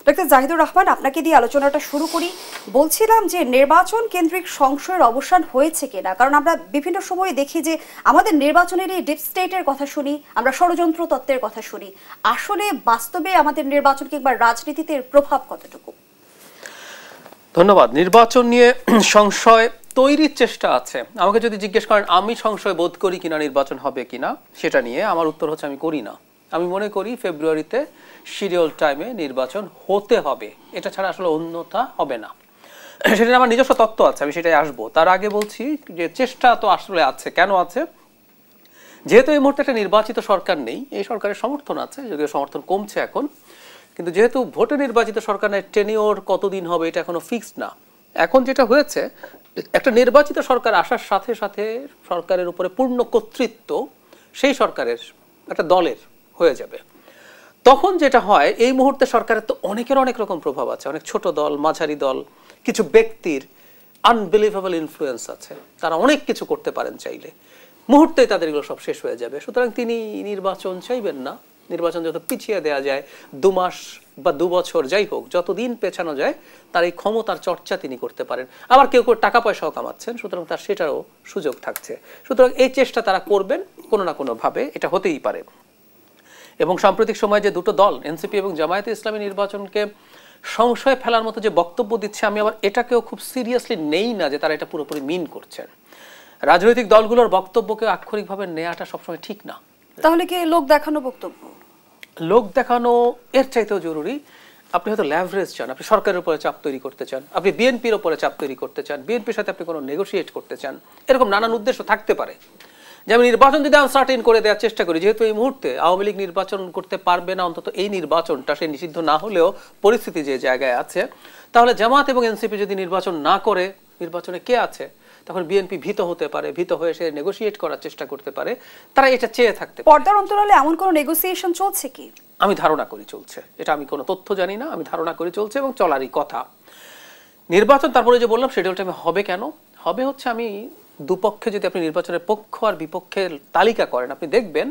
Doctor Zahidur Rahman, আপনাকে দিয়ে আলোচনাটা শুরু করি। বলছিলাম যে নির্বাচন কেন্দ্রিক সংশয়ের অবসান হয়েছে কিনা, কারণ আমরা বিভিন্ন সময় দেখি যে আমাদের নির্বাচনের এই ডিপ স্টেটের কথা শুনি, আমরা ষড়যন্ত্র তত্ত্বের কথা শুনি। আসলে বাস্তবে আমাদের নির্বাচন কিংবা রাজনীতিতে এর প্রভাব কতটুকু? ধন্যবাদ। নির্বাচন নিয়ে সংশয় তৈরির চেষ্টা আছে। আমাকে যদি জিজ্ঞেস করেন আমি সংশয় বোধ করি কিনা নির্বাচন হবে কিনা, সেটা নিয়ে আমার উত্তর হচ্ছে আমি করি না। আমি মনে করি ফেব্রুয়ারিতে শিডিউল টাইমে নির্বাচন হতে হবে, এটা ছাড়া আসলে অন্যথা হবে না। সেটা আমার নিজস্ব তত্ত্ব আছে, আমি সেটাই আসবো। তার আগে বলছি যে চেষ্টা তো আসলে আছে। কেন আছে? যেহেতু এই মুহূর্তে একটা নির্বাচিত সরকার নেই, এই সরকারের সমর্থন আছে, যদিও সমর্থন কমছে এখন, কিন্তু যেহেতু ভোটে নির্বাচিত সরকার নেই, টেনিওর কতদিন হবে এটা এখনো ফিক্সড না। এখন যেটা হয়েছে, একটা নির্বাচিত সরকার আসার সাথে সাথে সরকারের উপরে পূর্ণ কর্তৃত্ব সেই সরকারের একটা দলের হয়ে যাবে। তখন যেটা হয়, এই মুহূর্তে সরকারের তো অনেকের অনেক রকম প্রভাব আছে, অনেক ছোট দল, মাঝারি দল, কিছু ব্যক্তির আনবিলিভেবল ইনফ্লুয়েন্স আছে, তারা অনেক কিছু করতে পারেন চাইলে। মুহূর্তেই তাদের এগুলো সব শেষ হয়ে যাবে। সুতরাং তিনি নির্বাচন চাইবেন না। নির্বাচন যত পিছিয়ে দেওয়া যায়, 2 মাস বা 2 বছর যাই হোক, যতদিন পেছানো যায়, তার এই ক্ষমতার চর্চা তিনি করতে পারেন। আবার কেউ কেউ টাকা পয়সাও কামাচ্ছেন, সুতরাং তার সেটারও সুযোগ থাকছে। সুতরাং এই চেষ্টা তারা করবেন কোনো না কোনোভাবে, এটা হতেই পারে। এবং সাম্প্রতিক সময়ে যে দুটো দল, এনসিপি এবং জামায়াতে ইসলামী, নির্বাচনকে সংশয়ে ফেলার মতো যে বক্তব্য দিচ্ছে, আমি আবার এটাকেও খুব সিরিয়াসলি নেই না যে তারা এটা পুরোপুরি মিন করছেন। রাজনৈতিক দলগুলোর বক্তব্যকে আক্ষরিকভাবে নেওয়াটা সবসময় ঠিক না। তাহলে কি লোক দেখানো বক্তব্য? লোক দেখানো এর চাইতেও জরুরি। আপনি হয়তো ল্যাভারেজ চান, আপনি সরকারের উপরে চাপ তৈরি করতে চান, আপনি বিএনপির উপরে চাপ তৈরি করতে চান, বিএনপির সাথে আপনি কোনো নেগোসিয়েট করতে চান, এরকম নানান উদ্দেশ্য থাকতে পারে। যে আমি নির্বাচন যদি আনসার্টেন করে দেওয়ার চেষ্টা করি, যেহেতু এই মুহূর্তে আওয়ামী লীগ নির্বাচন করতে পারবে না, অন্তত এই নির্বাচনটা সে নিষিদ্ধ না হলেও পরিস্থিতি যে জায়গায় আছে, তাহলে জামাত এবং এনসিপি যদি নির্বাচন না করে, নির্বাচনে কে আছে? তখন বিএনপি ভীত হতে পারে, ভীত হয়ে সে নেগোসিয়েট করার চেষ্টা করতে পারে। তারা এটা চেয়ে থাকতে পারে। পর্দার অন্তরালে এমন কোনো নেগোসিয়েশন চলছে কি? আমি ধারণা করি চলছে। এটা আমি কোনো তথ্য জানি না, আমি ধারণা করি চলছে এবং চলারই কথা। নির্বাচন, তারপরে যে বললাম শিডিউল টাইমে হবে কেন হবে, হচ্ছে আমি দুপক্ষে যদি আপনি নির্বাচনের পক্ষ আর বিপক্ষের তালিকা করেন, আপনি দেখবেন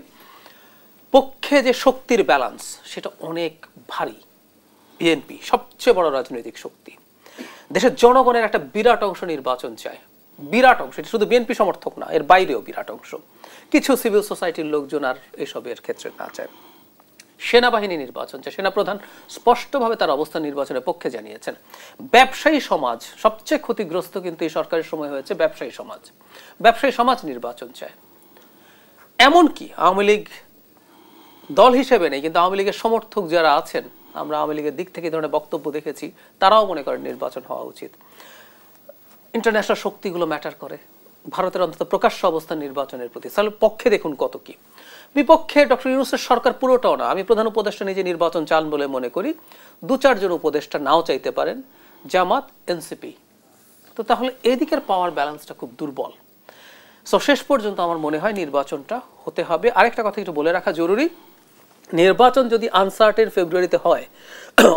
পক্ষে যে শক্তির ব্যালেন্স সেটা অনেক ভারী। বিএনপি সবচেয়ে বড় রাজনৈতিক শক্তি, দেশের জনগণের একটা বিরাট অংশ নির্বাচন চায়, বিরাট অংশ। এটা শুধু বিএনপি সমর্থক না, এর বাইরেও বিরাট অংশ। কিছু সিভিল সোসাইটির লোকজন আর এসবের ক্ষেত্রে না চায়। সেনাবাহিনী নির্বাচন চায়, সেনাপ্রধান স্পষ্টভাবে তার অবস্থান নির্বাচনের পক্ষে জানিয়েছেন। ব্যবসায়ী সমাজ সবচেয়ে ক্ষতিগ্রস্ত, কিন্তু এই সরকারের সময় হয়েছে ব্যবসায়ী সমাজ। ব্যবসায়ী সমাজ নির্বাচন চায়। এমনকি আওয়ামী লীগ দল হিসেবে নেই, কিন্তু আওয়ামী লীগের সমর্থক যারা আছেন, আমরা আওয়ামী লীগের দিক থেকে এই ধরনের বক্তব্য দেখেছি, তারাও মনে করেন নির্বাচন হওয়া উচিত। ইন্টারন্যাশনাল শক্তিগুলো ম্যাটার করে। ভারতের অন্তত প্রকাশ্য অবস্থান নির্বাচনের প্রতি। তাহলে পক্ষে দেখুন কত কি। বিপক্ষে ডক্টর ইউনূসের সরকার পুরোটাও না। আমি প্রধান উপদেষ্টা নিজে নির্বাচন চান বলে মনে করি, 2-4 জন উপদেষ্টা নাও চাইতে পারেন, জামাত, এনসিপি। তো তাহলে এদিকের পাওয়ার ব্যালেন্সটা খুব দুর্বল। সো শেষ পর্যন্ত আমার মনে হয় নির্বাচনটা হতে হবে। আরেকটা কথা একটু বলে রাখা জরুরি, নির্বাচন যদি আনসার্টেন ফেব্রুয়ারিতে হয়,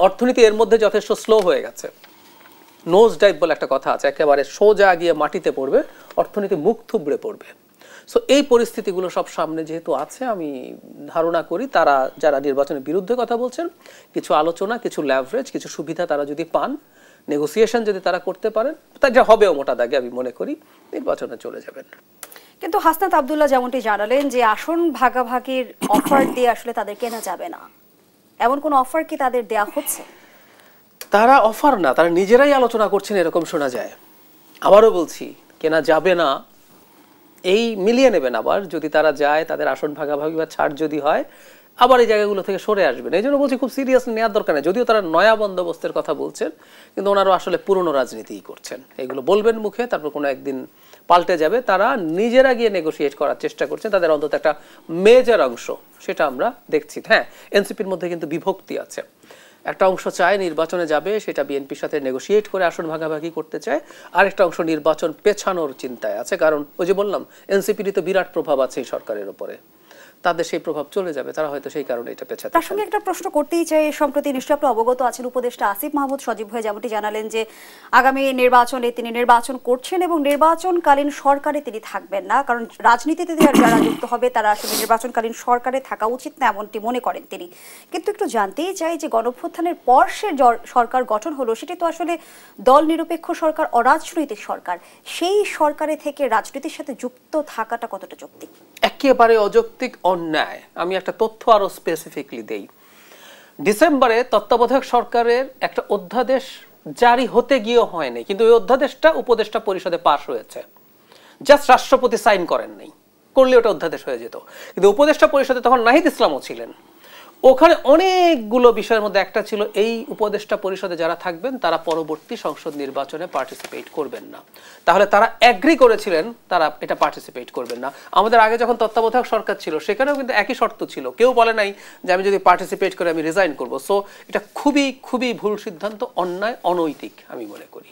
অর্থনীতি এর মধ্যে যথেষ্ট স্লো হয়ে গেছে। নোজ ডাইভ বলে একটা কথা আছে, একেবারে সোজা গিয়ে মাটিতে পড়বে, অর্থনীতি মুখ থুবড়ে পড়বে। সো এই পরিস্থিতিগুলো সব সামনে যেহেতু আছে, আমি ধারণা করি তারা যারা নির্বাচনের বিরুদ্ধে কথা বলছেন, কিছু আলোচনা, কিছু ল্যাভারেজ, কিছু সুবিধা তারা যদি পান, নেগোসিয়েশন যদি তারা করতে পারেন, তা যা হবেও মোটা দাগে আমি মনে করি নির্বাচনে চলে যাবেন। কিন্তু হাসনাত আব্দুল্লাহ যেমনটি জানালেন যে আসন ভাগাভাগির অফার দিয়ে আসলে তাদের কেনা যাবে না, এমন কোন অফার কি তাদের দেয়া হচ্ছে? তারা অফার না, তারা নিজেরাই আলোচনা করছেন এরকম শোনা যায়। আবারও বলছি, কেনা যাবে না এই মিলিয়ে নেবেন। আবার যদি তারা যায়, তাদের আসন ভাগাভাগি বা ছাড় যদি হয়, আবার এই জায়গাগুলো থেকে সরে আসবেন। এই জন্য বলছি খুব সিরিয়াসলি নেওয়ার দরকার নেই। যদিও তারা নয়া বন্দোবস্তের কথা বলছেন, কিন্তু ওনারাও আসলে পুরনো রাজনীতিই করছেন। এগুলো বলবেন মুখে, তারপর কোনো একদিন পাল্টে যাবে। তারা নিজেরা গিয়ে নেগোসিয়েট করার চেষ্টা করছেন, তাদের অন্তত একটা মেজর অংশ, সেটা আমরা দেখছি। হ্যাঁ, এনসিপির মধ্যে কিন্তু বিভক্তি আছে। একটা অংশ চায় নির্বাচনে যাবে, সেটা বিএনপির সাথে নেগোসিয়েট করে আসন ভাগাভাগি করতে চায়। আরেকটা অংশ নির্বাচন পেছানোর চিন্তায় আছে, কারণ ওই যে বললাম এনসিপির তো বিরাট প্রভাব আছে এই সরকারের উপরে। তাদের সেই প্রভাব চলে যাবে, তারা হয়তো সেই কারণে এটা পেছাতে। তার সঙ্গে একটা প্রশ্ন করতেই চাই, সম্প্রতি নিশ্চয়ই আপনি অবগত আছেন উপদেষ্টা আসিফ মাহমুদ সজীব ভাই যেমনটি জানালেন যে আগামী নির্বাচনে তিনি নির্বাচন করছেন এবং নির্বাচনকালীন সরকারে তিনি থাকবেন না, কারণ রাজনীতিতে যারা যুক্ত হবে তারা আসলে নির্বাচনকালীন সরকারে থাকা উচিত না এমনটি মনে করেন তিনি। কিন্তু একটু জানতেই চাই যে গণঅভ্যুত্থানের পর সে সরকার গঠন হলো, সেটি তো আসলে দল নিরপেক্ষ সরকার, অরাজনৈতিক সরকার, সেই সরকারে থেকে রাজনীতির সাথে যুক্ত থাকাটা কতটা যৌক্তিক? একেবারে অযৌক্তিক, অন্যায়। আমি একটা তথ্য আরো স্পেসিফিকলি দেই। ডিসেম্বরে তত্ত্বাবধায়ক সরকারের একটা অধ্যাদেশ জারি হতে গিয়েও হয়নি, কিন্তু ওই অধ্যাদেশটা উপদেষ্টা পরিষদে পাশ হয়েছে, জাস্ট রাষ্ট্রপতি সাইন করেন নাই, করলে ওটা অধ্যাদেশ হয়ে যেত। কিন্তু উপদেষ্টা পরিষদে তখন নাহিদ ইসলামও ছিলেন। ওখানে অনেকগুলো বিষয়ের মধ্যে একটা ছিল এই উপদেষ্টা পরিষদে যারা থাকবেন তারা পরবর্তী সংসদ নির্বাচনে পার্টিসিপেট করবেন না। তাহলে তারা এগ্রি করেছিলেন তারা এটা পার্টিসিপেট করবেন না। আমাদের আগে যখন তত্ত্বাবধায়ক সরকার ছিল সেখানেও কিন্তু একই শর্ত ছিল, কেউ বলে নাই যে আমি যদি পার্টিসিপেট করে আমি রিজাইন করব। সো এটা খুবই খুবই ভুল সিদ্ধান্ত, অন্যায়, অনৈতিক আমি মনে করি।